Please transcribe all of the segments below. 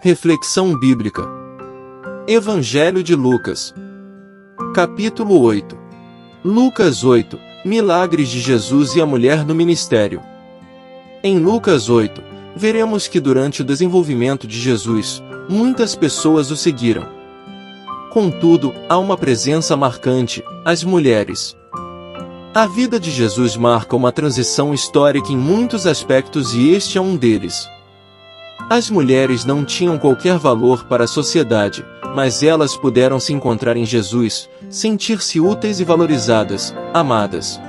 Reflexão bíblica. Evangelho de Lucas. Capítulo 8. Lucas 8. Milagres de Jesus e a mulher no ministério. Em Lucas 8, veremos que durante o desenvolvimento de Jesus, muitas pessoas o seguiram. Contudo, há uma presença marcante: as mulheres. A vida de Jesus marca uma transição histórica em muitos aspectos e este é um deles. As mulheres não tinham qualquer valor para a sociedade, mas elas puderam se encontrar em Jesus, sentir-se úteis e valorizadas, amadas.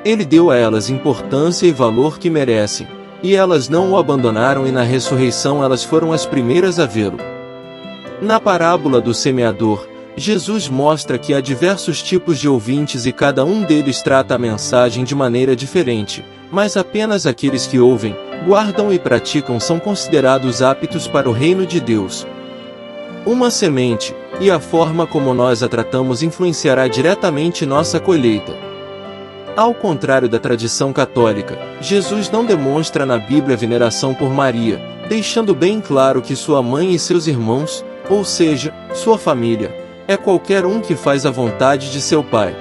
Ele deu a elas importância e valor que merecem, e elas não o abandonaram e na ressurreição elas foram as primeiras a vê-lo. Na parábola do semeador, Jesus mostra que há diversos tipos de ouvintes e cada um deles trata a mensagem de maneira diferente, mas apenas aqueles que ouvem, guardam e praticam são considerados aptos para o reino de Deus. Uma semente, e a forma como nós a tratamos influenciará diretamente nossa colheita. Ao contrário da tradição católica, Jesus não demonstra na Bíblia veneração por Maria, deixando bem claro que sua mãe e seus irmãos, ou seja, sua família, é qualquer um que faz a vontade de seu Pai.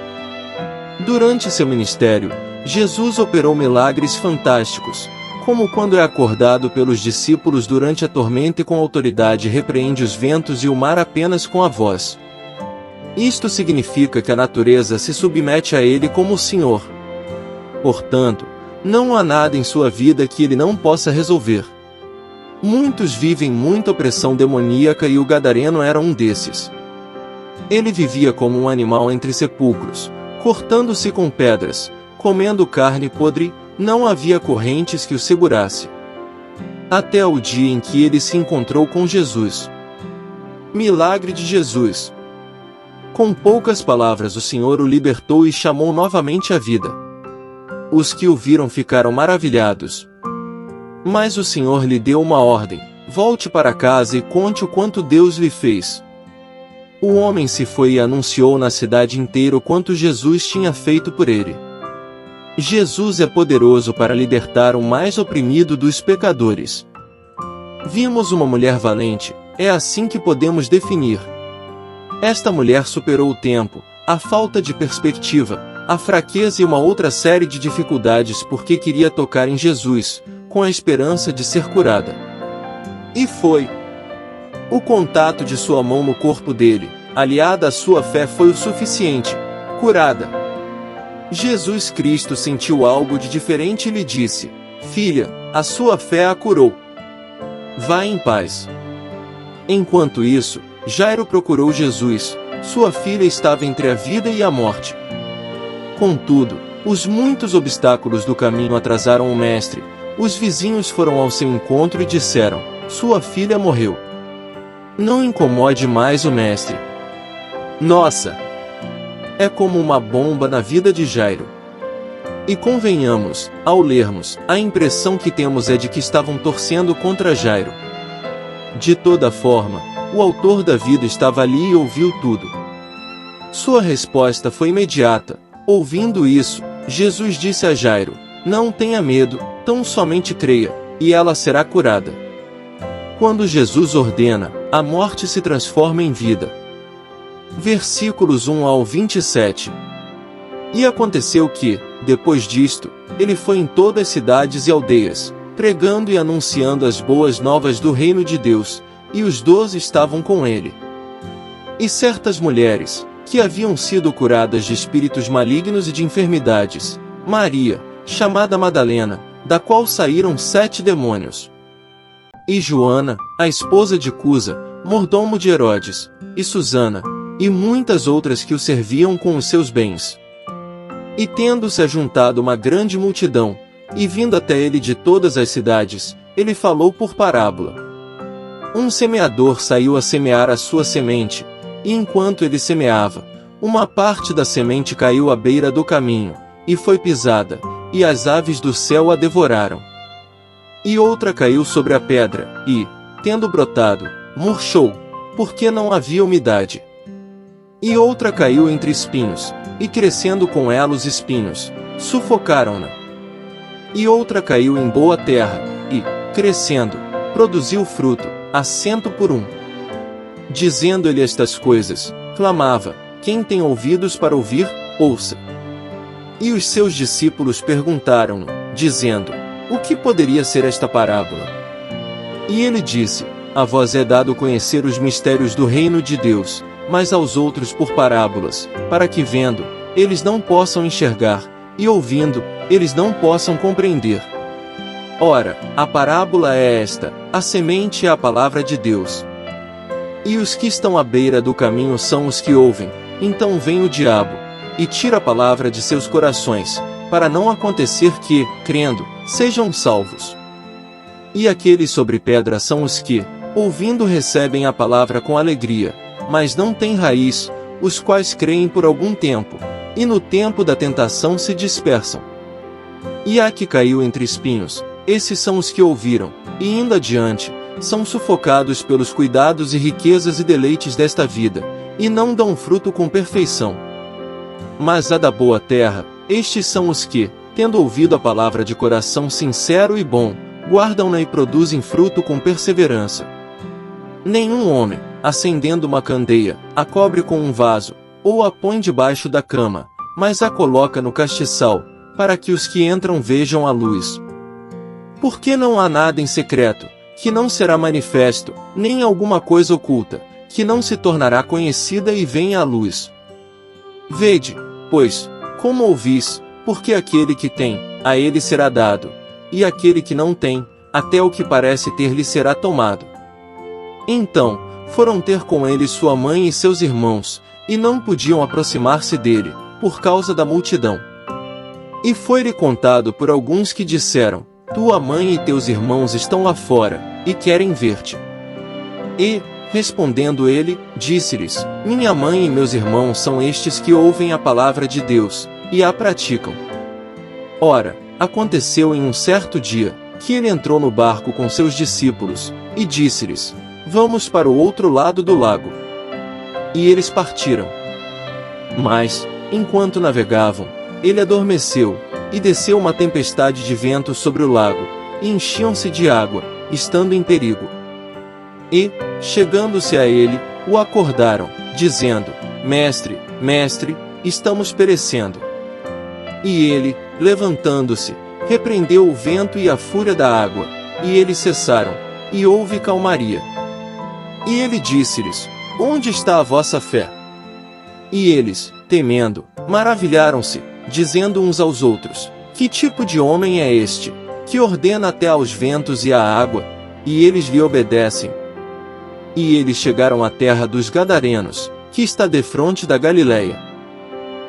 Durante seu ministério, Jesus operou milagres fantásticos, como quando é acordado pelos discípulos durante a tormenta e com autoridade repreende os ventos e o mar apenas com a voz. Isto significa que a natureza se submete a ele como o Senhor. Portanto, não há nada em sua vida que ele não possa resolver. Muitos vivem muita opressão demoníaca e o gadareno era um desses. Ele vivia como um animal entre sepulcros, cortando-se com pedras, comendo carne podre, não havia correntes que o segurasse. Até o dia em que ele se encontrou com Jesus. Milagre de Jesus. Com poucas palavras o Senhor o libertou e chamou novamente à vida. Os que o viram ficaram maravilhados. Mas o Senhor lhe deu uma ordem: volte para casa e conte o quanto Deus lhe fez. O homem se foi e anunciou na cidade inteira o quanto Jesus tinha feito por ele. Jesus é poderoso para libertar o mais oprimido dos pecadores. Vimos uma mulher valente, é assim que podemos definir. Esta mulher superou o tempo, a falta de perspectiva, a fraqueza e uma outra série de dificuldades porque queria tocar em Jesus, com a esperança de ser curada. E foi. O contato de sua mão no corpo dele, aliada à sua fé, foi o suficiente. Curada. Jesus Cristo sentiu algo de diferente e lhe disse: filha, a sua fé a curou. Vá em paz. Enquanto isso, Jairo procurou Jesus. Sua filha estava entre a vida e a morte. Contudo, os muitos obstáculos do caminho atrasaram o mestre. Os vizinhos foram ao seu encontro e disseram: sua filha morreu. Não incomode mais o mestre. Nossa! É como uma bomba na vida de Jairo. E convenhamos, ao lermos, a impressão que temos é de que estavam torcendo contra Jairo. De toda forma, o autor da vida estava ali e ouviu tudo. Sua resposta foi imediata. Ouvindo isso, Jesus disse a Jairo: não tenha medo, tão somente creia, e ela será curada. Quando Jesus ordena, a morte se transforma em vida. Versículos 1 ao 27. E aconteceu que, depois disto, ele foi em todas as cidades e aldeias, pregando e anunciando as boas novas do reino de Deus, e os 12 estavam com ele. E certas mulheres, que haviam sido curadas de espíritos malignos e de enfermidades, Maria, chamada Madalena, da qual saíram 7 demônios, e Joana, a esposa de Cusa, mordomo de Herodes, e Susana, e muitas outras que o serviam com os seus bens. E tendo-se ajuntado uma grande multidão, e vindo até ele de todas as cidades, ele falou por parábola. Um semeador saiu a semear a sua semente, e enquanto ele semeava, uma parte da semente caiu à beira do caminho, e foi pisada, e as aves do céu a devoraram. E outra caiu sobre a pedra, e, tendo brotado, murchou, porque não havia umidade. E outra caiu entre espinhos, e crescendo com ela os espinhos, sufocaram-na. E outra caiu em boa terra, e, crescendo, produziu fruto, a 100 por 1. Dizendo-lhe estas coisas, clamava: quem tem ouvidos para ouvir, ouça. E os seus discípulos perguntaram-no, dizendo: o que poderia ser esta parábola? E ele disse: a vós é dado conhecer os mistérios do reino de Deus, mas aos outros por parábolas, para que vendo, eles não possam enxergar, e ouvindo, eles não possam compreender. Ora, a parábola é esta: a semente é a palavra de Deus. E os que estão à beira do caminho são os que ouvem, então vem o diabo, e tira a palavra de seus corações, para não acontecer que, crendo, sejam salvos. E aqueles sobre pedra são os que, ouvindo, recebem a palavra com alegria, mas não têm raiz, os quais creem por algum tempo, e no tempo da tentação se dispersam. E a que caiu entre espinhos, esses são os que ouviram, e indo adiante, são sufocados pelos cuidados e riquezas e deleites desta vida, e não dão fruto com perfeição. Mas a da boa terra, estes são os que, tendo ouvido a palavra de coração sincero e bom, guardam-na e produzem fruto com perseverança. Nenhum homem, acendendo uma candeia, a cobre com um vaso, ou a põe debaixo da cama, mas a coloca no castiçal, para que os que entram vejam a luz. Porque não há nada em secreto, que não será manifesto, nem alguma coisa oculta, que não se tornará conhecida e venha à luz. Vede, pois, como ouvis, porque aquele que tem, a ele será dado, e aquele que não tem, até o que parece ter lhe será tomado. Então, foram ter com ele sua mãe e seus irmãos, e não podiam aproximar-se dele, por causa da multidão. E foi-lhe contado por alguns que disseram: tua mãe e teus irmãos estão lá fora, e querem ver-te. E, respondendo ele, disse-lhes: minha mãe e meus irmãos são estes que ouvem a palavra de Deus, e a praticam. Ora, aconteceu em um certo dia, que ele entrou no barco com seus discípulos, e disse-lhes: vamos para o outro lado do lago. E eles partiram. Mas, enquanto navegavam, ele adormeceu, e desceu uma tempestade de vento sobre o lago, e enchiam-se de água, estando em perigo. E, chegando-se a ele, o acordaram, dizendo: mestre, mestre, estamos perecendo. E ele, levantando-se, repreendeu o vento e a fúria da água, e eles cessaram, e houve calmaria. E ele disse-lhes: onde está a vossa fé? E eles, temendo, maravilharam-se, dizendo uns aos outros: que tipo de homem é este, que ordena até aos ventos e à água, e eles lhe obedecem? E eles chegaram à terra dos Gadarenos, que está defronte da Galileia.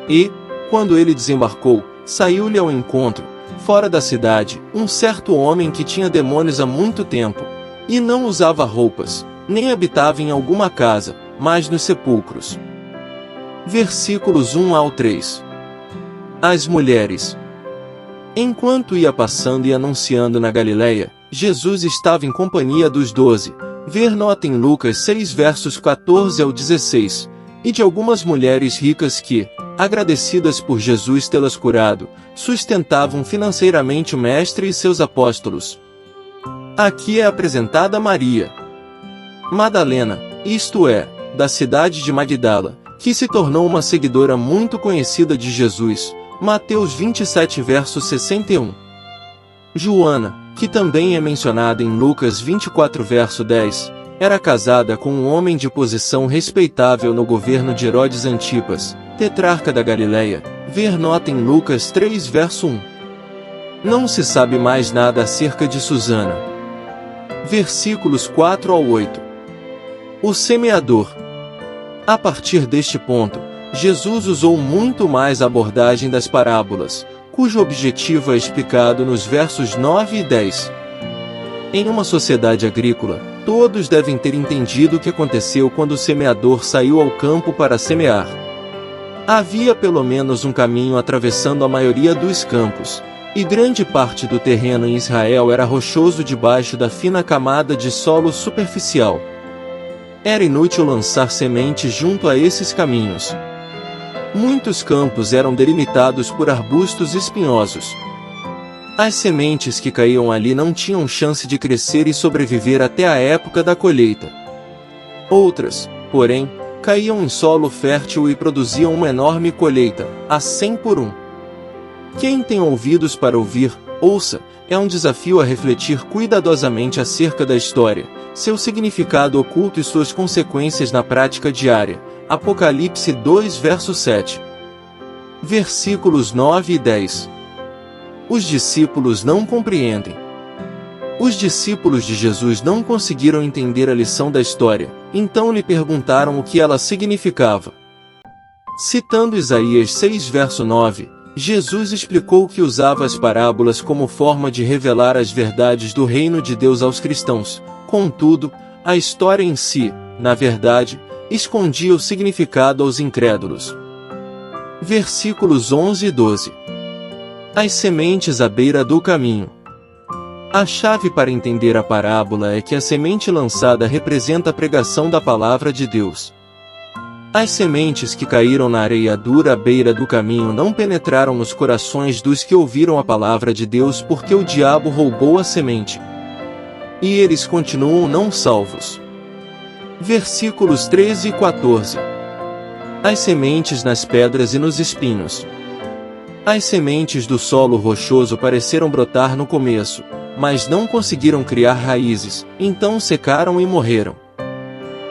E, quando ele desembarcou, saiu-lhe ao encontro, fora da cidade, um certo homem que tinha demônios há muito tempo, e não usava roupas, nem habitava em alguma casa, mas nos sepulcros. Versículos 1 ao 3. As mulheres. Enquanto ia passando e anunciando na Galileia, Jesus estava em companhia dos 12. Ver nota em Lucas 6 versos 14 ao 16, e de algumas mulheres ricas que, agradecidas por Jesus tê-las curado, sustentavam financeiramente o Mestre e seus apóstolos. Aqui é apresentada Maria Madalena, isto é, da cidade de Magdala, que se tornou uma seguidora muito conhecida de Jesus, Mateus 27 verso 61. Joana, que também é mencionada em Lucas 24 verso 10, era casada com um homem de posição respeitável no governo de Herodes Antipas, tetrarca da Galileia, ver nota em Lucas 3 verso 1. Não se sabe mais nada acerca de Susana. Versículos 4 ao 8. O semeador. A partir deste ponto, Jesus usou muito mais a abordagem das parábolas, cujo objetivo é explicado nos versos 9 e 10. Em uma sociedade agrícola, todos devem ter entendido o que aconteceu quando o semeador saiu ao campo para semear. Havia pelo menos um caminho atravessando a maioria dos campos, e grande parte do terreno em Israel era rochoso debaixo da fina camada de solo superficial. Era inútil lançar sementes junto a esses caminhos. Muitos campos eram delimitados por arbustos espinhosos. As sementes que caíam ali não tinham chance de crescer e sobreviver até a época da colheita. Outras, porém, caíam em solo fértil e produziam uma enorme colheita, a 100 por 1. Quem tem ouvidos para ouvir, ouça. É um desafio a refletir cuidadosamente acerca da história, seu significado oculto e suas consequências na prática diária. Apocalipse 2 verso 7. Versículos 9 e 10. Os discípulos não compreendem. Os discípulos de Jesus não conseguiram entender a lição da história, então lhe perguntaram o que ela significava. Citando Isaías 6 verso 9, Jesus explicou que usava as parábolas como forma de revelar as verdades do reino de Deus aos cristãos. Contudo, a história em si, na verdade, escondia o significado aos incrédulos. Versículos 11 e 12. As sementes à beira do caminho. A chave para entender a parábola é que a semente lançada representa a pregação da palavra de Deus. As sementes que caíram na areia dura à beira do caminho não penetraram nos corações dos que ouviram a palavra de Deus porque o diabo roubou a semente. E eles continuam não salvos. Versículos 13 e 14. As sementes nas pedras e nos espinhos. As sementes do solo rochoso pareceram brotar no começo, mas não conseguiram criar raízes, então secaram e morreram.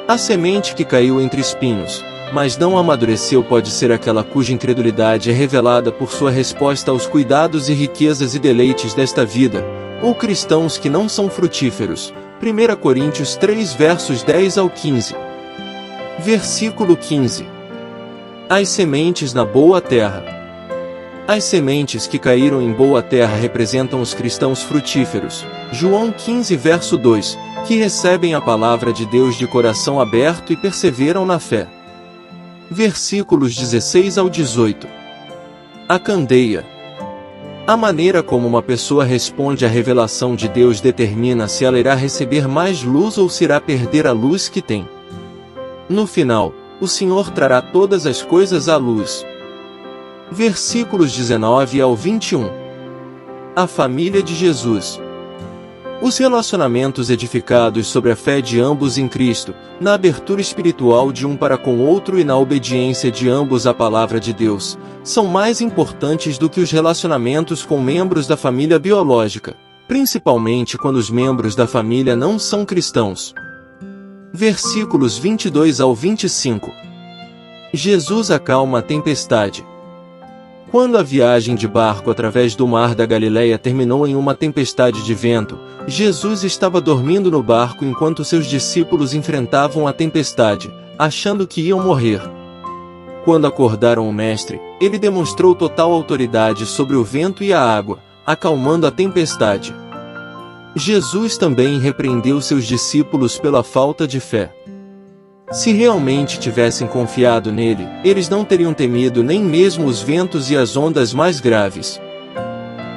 A semente que caiu entre espinhos, mas não amadureceu pode ser aquela cuja incredulidade é revelada por sua resposta aos cuidados e riquezas e deleites desta vida, ou cristãos que não são frutíferos. 1 Coríntios 3 versos 10 ao 15. Versículo 15. As sementes na boa terra. As sementes que caíram em boa terra representam os cristãos frutíferos, João 15 verso 2, que recebem a palavra de Deus de coração aberto e perseveram na fé. Versículos 16 ao 18. A candeia. A maneira como uma pessoa responde à revelação de Deus determina se ela irá receber mais luz ou se irá perder a luz que tem. No final, o Senhor trará todas as coisas à luz. Versículos 19 ao 21. A família de Jesus. Os relacionamentos edificados sobre a fé de ambos em Cristo, na abertura espiritual de um para com o outro e na obediência de ambos à palavra de Deus, são mais importantes do que os relacionamentos com membros da família biológica, principalmente quando os membros da família não são cristãos. Versículos 22 ao 25. Jesus acalma a tempestade. Quando a viagem de barco através do mar da Galileia terminou em uma tempestade de vento, Jesus estava dormindo no barco enquanto seus discípulos enfrentavam a tempestade, achando que iam morrer. Quando acordaram o Mestre, ele demonstrou total autoridade sobre o vento e a água, acalmando a tempestade. Jesus também repreendeu seus discípulos pela falta de fé. Se realmente tivessem confiado nele, eles não teriam temido nem mesmo os ventos e as ondas mais graves.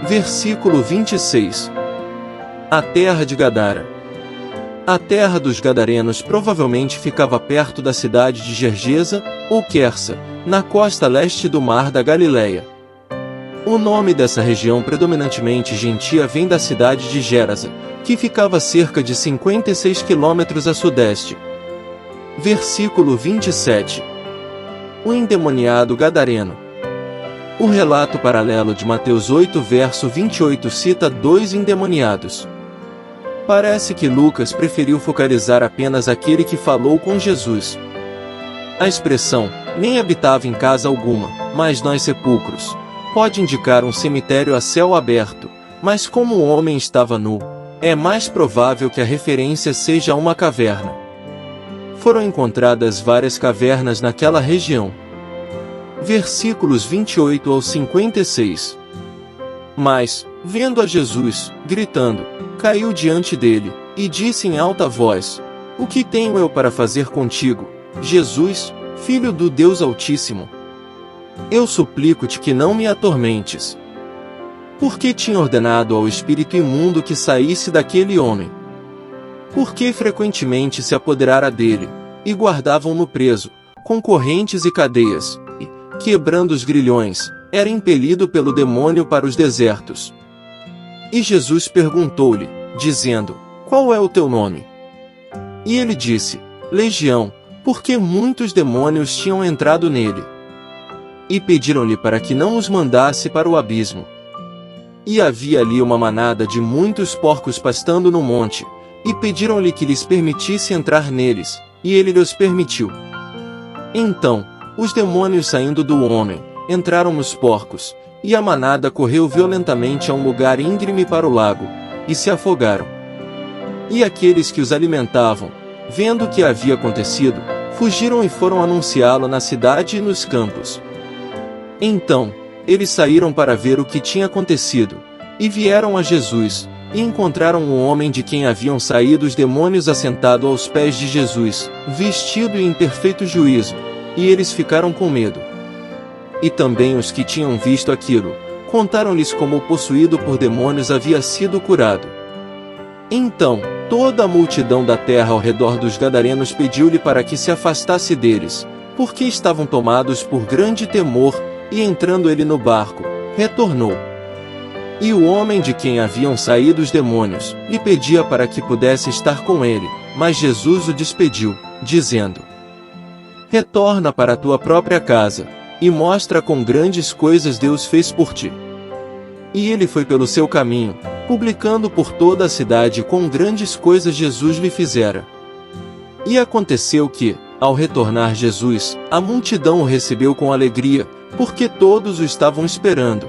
Versículo 26. A terra de Gadara. A terra dos Gadarenos provavelmente ficava perto da cidade de Gergesa, ou Quersa, na costa leste do mar da Galileia. O nome dessa região predominantemente gentia vem da cidade de Gerasa, que ficava a cerca de 56 quilômetros a sudeste. Versículo 27. O endemoniado gadareno. O relato paralelo de Mateus 8 verso 28 cita 2 endemoniados. Parece que Lucas preferiu focalizar apenas aquele que falou com Jesus. A expressão, nem habitava em casa alguma, mas nos sepulcros, pode indicar um cemitério a céu aberto, mas como o homem estava nu, é mais provável que a referência seja a uma caverna. Foram encontradas várias cavernas naquela região. Versículos 28 ao 56. Mas, vendo a Jesus, gritando, caiu diante dele, e disse em alta voz: O que tenho eu para fazer contigo, Jesus, Filho do Deus Altíssimo? Eu suplico-te que não me atormentes. Porque tinha ordenado ao espírito imundo que saísse daquele homem. Porque frequentemente se apoderara dele, e guardavam-no preso, com correntes e cadeias, e, quebrando os grilhões, era impelido pelo demônio para os desertos. E Jesus perguntou-lhe, dizendo, qual é o teu nome? E ele disse, Legião, porque muitos demônios tinham entrado nele. E pediram-lhe para que não os mandasse para o abismo. E havia ali uma manada de muitos porcos pastando no monte, e pediram-lhe que lhes permitisse entrar neles, e ele lhes permitiu. Então, os demônios saindo do homem, entraram nos porcos, e a manada correu violentamente a um lugar íngreme para o lago, e se afogaram. E aqueles que os alimentavam, vendo o que havia acontecido, fugiram e foram anunciá-lo na cidade e nos campos. Então, eles saíram para ver o que tinha acontecido, e vieram a Jesus, e encontraram o homem de quem haviam saído os demônios assentado aos pés de Jesus, vestido e em perfeito juízo, e eles ficaram com medo. E também os que tinham visto aquilo, contaram-lhes como o possuído por demônios havia sido curado. Então, toda a multidão da terra ao redor dos gadarenos pediu-lhe para que se afastasse deles, porque estavam tomados por grande temor, e entrando ele no barco, retornou. E o homem de quem haviam saído os demônios, lhe pedia para que pudesse estar com ele, mas Jesus o despediu, dizendo, retorna para a tua própria casa, e mostra quão grandes coisas Deus fez por ti. E ele foi pelo seu caminho, publicando por toda a cidade quão grandes coisas Jesus lhe fizera. E aconteceu que, ao retornar Jesus, a multidão o recebeu com alegria, porque todos o estavam esperando.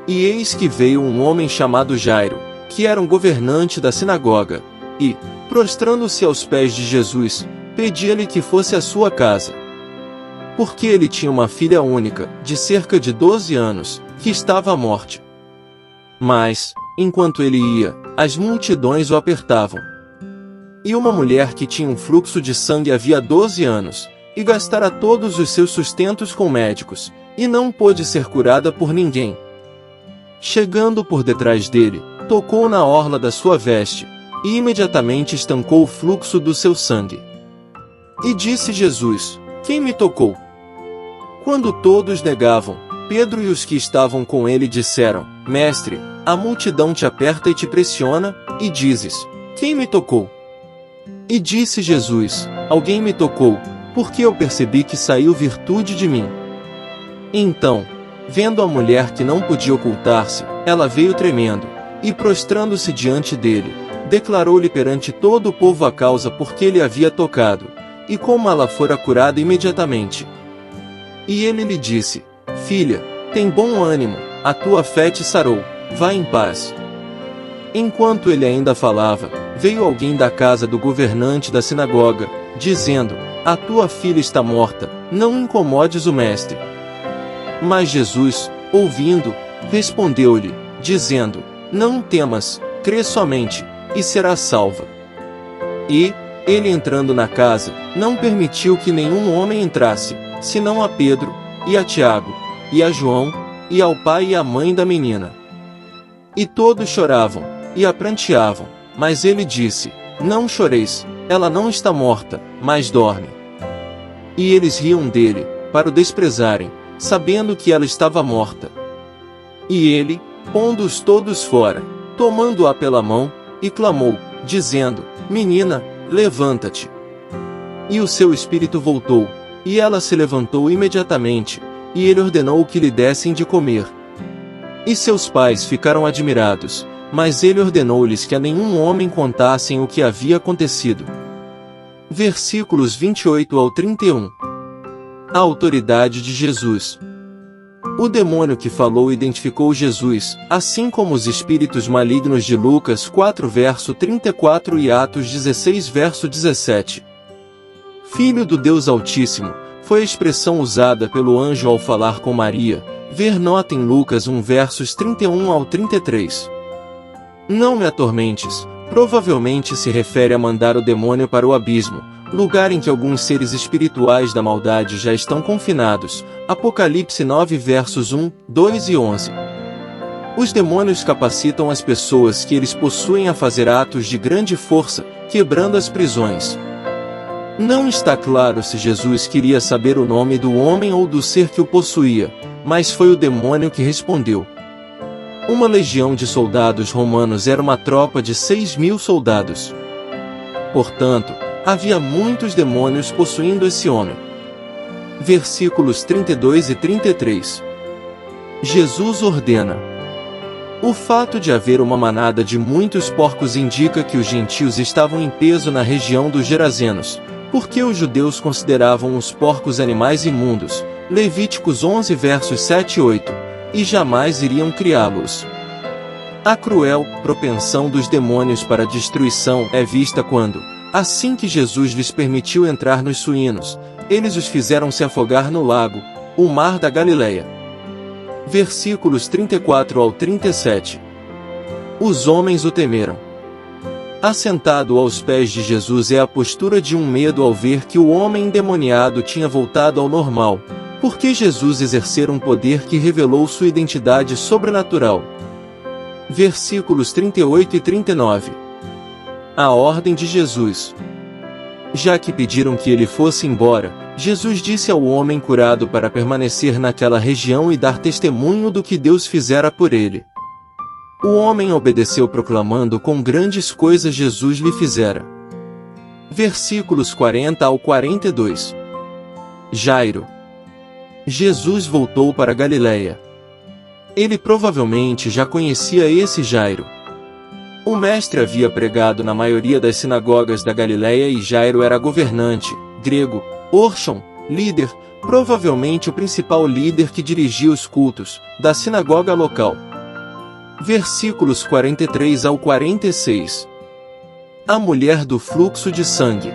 E eis que veio um homem chamado Jairo, que era um governante da sinagoga, e, prostrando-se aos pés de Jesus, pedia-lhe que fosse à sua casa. Porque ele tinha uma filha única, de cerca de 12 anos, que estava à morte. Mas, enquanto ele ia, as multidões o apertavam. E uma mulher que tinha um fluxo de sangue havia 12 anos, e gastara todos os seus sustentos com médicos, e não pôde ser curada por ninguém. Chegando por detrás dele, tocou na orla da sua veste, e imediatamente estancou o fluxo do seu sangue. E disse Jesus, quem me tocou? Quando todos negavam, Pedro e os que estavam com ele disseram, Mestre, a multidão te aperta e te pressiona, e dizes, quem me tocou? E disse Jesus, alguém me tocou, porque eu percebi que saiu virtude de mim. Então, vendo a mulher que não podia ocultar-se, ela veio tremendo, e prostrando-se diante dele, declarou-lhe perante todo o povo a causa por que ele havia tocado, e como ela fora curada imediatamente. E ele lhe disse, filha, tem bom ânimo, a tua fé te sarou, vá em paz. Enquanto ele ainda falava, veio alguém da casa do governante da sinagoga, dizendo, a tua filha está morta, não incomodes o mestre. Mas Jesus, ouvindo, respondeu-lhe, dizendo, não temas, crê somente, e serás salva. E, ele entrando na casa, não permitiu que nenhum homem entrasse, senão a Pedro, e a Tiago, e a João, e ao pai e à mãe da menina. E todos choravam, e a pranteavam, mas ele disse, não choreis, ela não está morta, mas dorme. E eles riam dele, para o desprezarem, sabendo que ela estava morta. E ele, pondo-os todos fora, tomando-a pela mão, e clamou, dizendo, menina, levanta-te. E o seu espírito voltou, e ela se levantou imediatamente, e ele ordenou que lhe dessem de comer. E seus pais ficaram admirados, mas ele ordenou-lhes que a nenhum homem contassem o que havia acontecido. Versículos 28 ao 31. A autoridade de Jesus. O demônio que falou identificou Jesus, assim como os espíritos malignos de Lucas 4 verso 34 e Atos 16 verso 17. Filho do Deus Altíssimo, foi a expressão usada pelo anjo ao falar com Maria, ver nota em Lucas 1 versos 31 ao 33. Não me atormentes, provavelmente se refere a mandar o demônio para o abismo, lugar em que alguns seres espirituais da maldade já estão confinados, Apocalipse 9 versos 1, 2 e 11. Os demônios capacitam as pessoas que eles possuem a fazer atos de grande força, quebrando as prisões. Não está claro se Jesus queria saber o nome do homem ou do ser que o possuía, mas foi o demônio que respondeu. Uma legião de soldados romanos era uma tropa de 6.000 soldados. Portanto, havia muitos demônios possuindo esse homem. Versículos 32 e 33. Jesus ordena. O fato de haver uma manada de muitos porcos indica que os gentios estavam em peso na região dos Gerazenos, porque os judeus consideravam os porcos animais imundos, Levíticos 11 versos 7 e 8, e jamais iriam criá-los. A cruel propensão dos demônios para a destruição é vista quando, assim que Jesus lhes permitiu entrar nos suínos, eles os fizeram se afogar no lago, o mar da Galileia. Versículos 34 ao 37. Os homens o temeram. Assentado aos pés de Jesus é a postura de um medo ao ver que o homem endemoniado tinha voltado ao normal, porque Jesus exercera um poder que revelou sua identidade sobrenatural. Versículos 38 e 39. A ordem de Jesus. Já que pediram que ele fosse embora, Jesus disse ao homem curado para permanecer naquela região e dar testemunho do que Deus fizera por ele. O homem obedeceu proclamando quão grandes coisas Jesus lhe fizera. Versículos 40 ao 42. Jairo. Jesus voltou para Galileia. Ele provavelmente já conhecia esse Jairo. O mestre havia pregado na maioria das sinagogas da Galileia e Jairo era governante, grego, orchon, líder, provavelmente o principal líder que dirigia os cultos, da sinagoga local. Versículos 43 ao 46. A mulher do fluxo de sangue.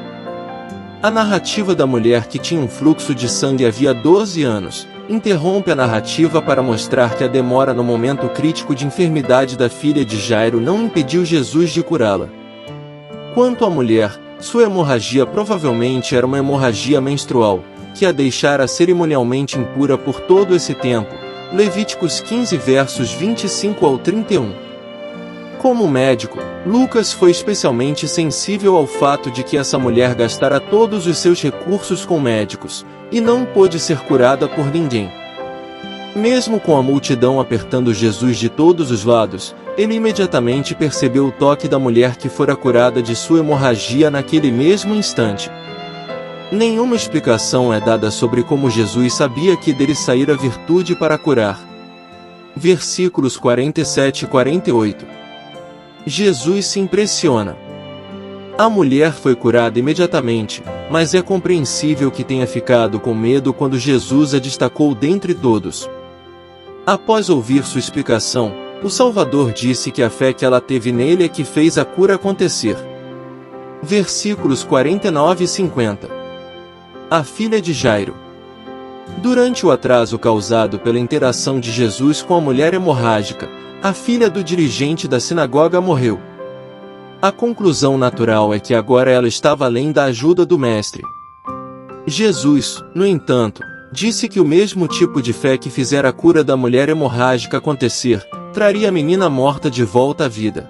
A narrativa da mulher que tinha um fluxo de sangue havia 12 anos, interrompe a narrativa para mostrar que a demora no momento crítico de enfermidade da filha de Jairo não impediu Jesus de curá-la. Quanto à mulher, sua hemorragia provavelmente era uma hemorragia menstrual, que a deixara cerimonialmente impura por todo esse tempo. Levíticos 15 versos 25 ao 31. Como médico, Lucas foi especialmente sensível ao fato de que essa mulher gastara todos os seus recursos com médicos, e não pôde ser curada por ninguém. Mesmo com a multidão apertando Jesus de todos os lados, ele imediatamente percebeu o toque da mulher que fora curada de sua hemorragia naquele mesmo instante. Nenhuma explicação é dada sobre como Jesus sabia que dele saíra virtude para curar. Versículos 47 e 48. Jesus se impressiona. A mulher foi curada imediatamente, mas é compreensível que tenha ficado com medo quando Jesus a destacou dentre todos. Após ouvir sua explicação, o Salvador disse que a fé que ela teve nele é que fez a cura acontecer. Versículos 49 e 50. A filha de Jairo. Durante o atraso causado pela interação de Jesus com a mulher hemorrágica, a filha do dirigente da sinagoga morreu. A conclusão natural é que agora ela estava além da ajuda do mestre. Jesus, no entanto, disse que o mesmo tipo de fé que fizera a cura da mulher hemorrágica acontecer, traria a menina morta de volta à vida.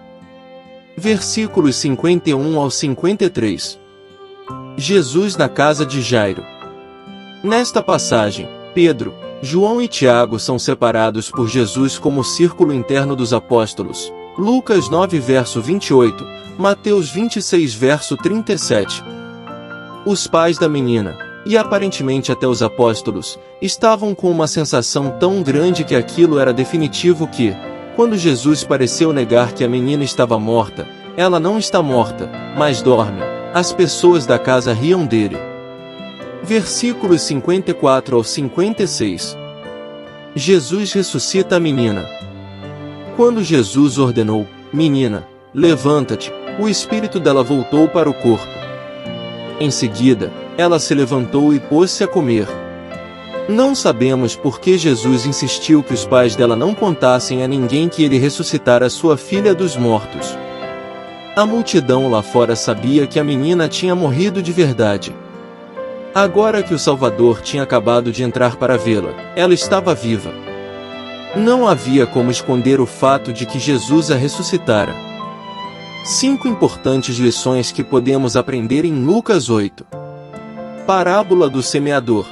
Versículos 51 ao 53. Jesus na casa de Jairo. Nesta passagem, Pedro, João e Tiago são separados por Jesus como o círculo interno dos apóstolos. Lucas 9 verso 28, Mateus 26 verso 37. Os pais da menina, e aparentemente até os apóstolos, estavam com uma sensação tão grande que aquilo era definitivo que, quando Jesus pareceu negar que a menina estava morta, ela não está morta, mas dorme, as pessoas da casa riam dele. Versículos 54 ao 56. Jesus ressuscita a menina. Quando Jesus ordenou, menina, levanta-te, o espírito dela voltou para o corpo. Em seguida, ela se levantou e pôs-se a comer. Não sabemos por que Jesus insistiu que os pais dela não contassem a ninguém que ele ressuscitara sua filha dos mortos. A multidão lá fora sabia que a menina tinha morrido de verdade. Agora que o Salvador tinha acabado de entrar para vê-la, ela estava viva. Não havia como esconder o fato de que Jesus a ressuscitara. 5 importantes lições que podemos aprender em Lucas 8. Parábola do semeador.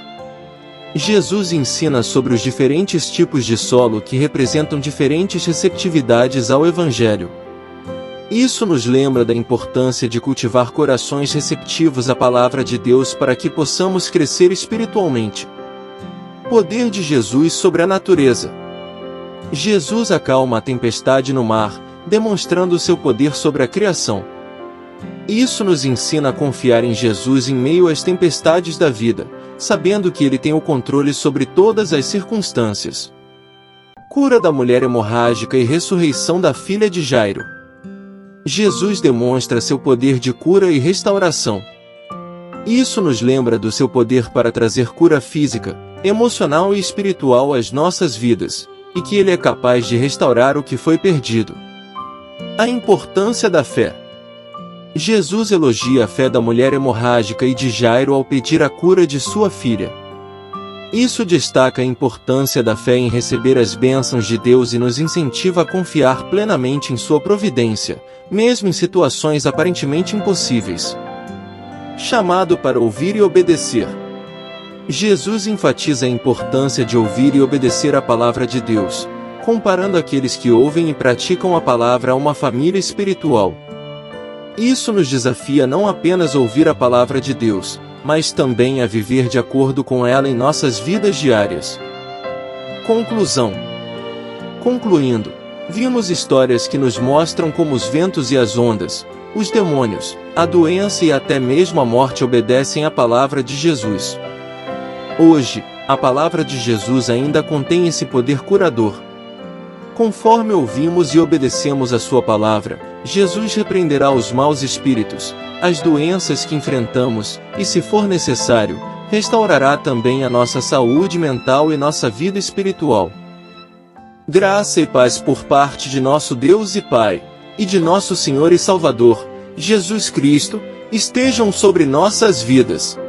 Jesus ensina sobre os diferentes tipos de solo que representam diferentes receptividades ao Evangelho. Isso nos lembra da importância de cultivar corações receptivos à palavra de Deus para que possamos crescer espiritualmente. Poder de Jesus sobre a natureza. Jesus acalma a tempestade no mar, demonstrando seu poder sobre a criação. Isso nos ensina a confiar em Jesus em meio às tempestades da vida, sabendo que Ele tem o controle sobre todas as circunstâncias. Cura da mulher hemorrágica e ressurreição da filha de Jairo. Jesus demonstra seu poder de cura e restauração. Isso nos lembra do seu poder para trazer cura física, emocional e espiritual às nossas vidas, e que Ele é capaz de restaurar o que foi perdido. A importância da fé. Jesus elogia a fé da mulher hemorrágica e de Jairo ao pedir a cura de sua filha. Isso destaca a importância da fé em receber as bênçãos de Deus e nos incentiva a confiar plenamente em sua providência, mesmo em situações aparentemente impossíveis. Chamado para ouvir e obedecer. Jesus enfatiza a importância de ouvir e obedecer a palavra de Deus, comparando aqueles que ouvem e praticam a palavra a uma família espiritual. Isso nos desafia não apenas a ouvir a palavra de Deus, mas também a viver de acordo com ela em nossas vidas diárias. Conclusão. Concluindo, vimos histórias que nos mostram como os ventos e as ondas, os demônios, a doença e até mesmo a morte obedecem à palavra de Jesus. Hoje, a palavra de Jesus ainda contém esse poder curador. Conforme ouvimos e obedecemos a sua palavra, Jesus repreenderá os maus espíritos, as doenças que enfrentamos, e se for necessário, restaurará também a nossa saúde mental e nossa vida espiritual. Graça e paz por parte de nosso Deus e Pai, e de nosso Senhor e Salvador, Jesus Cristo, estejam sobre nossas vidas.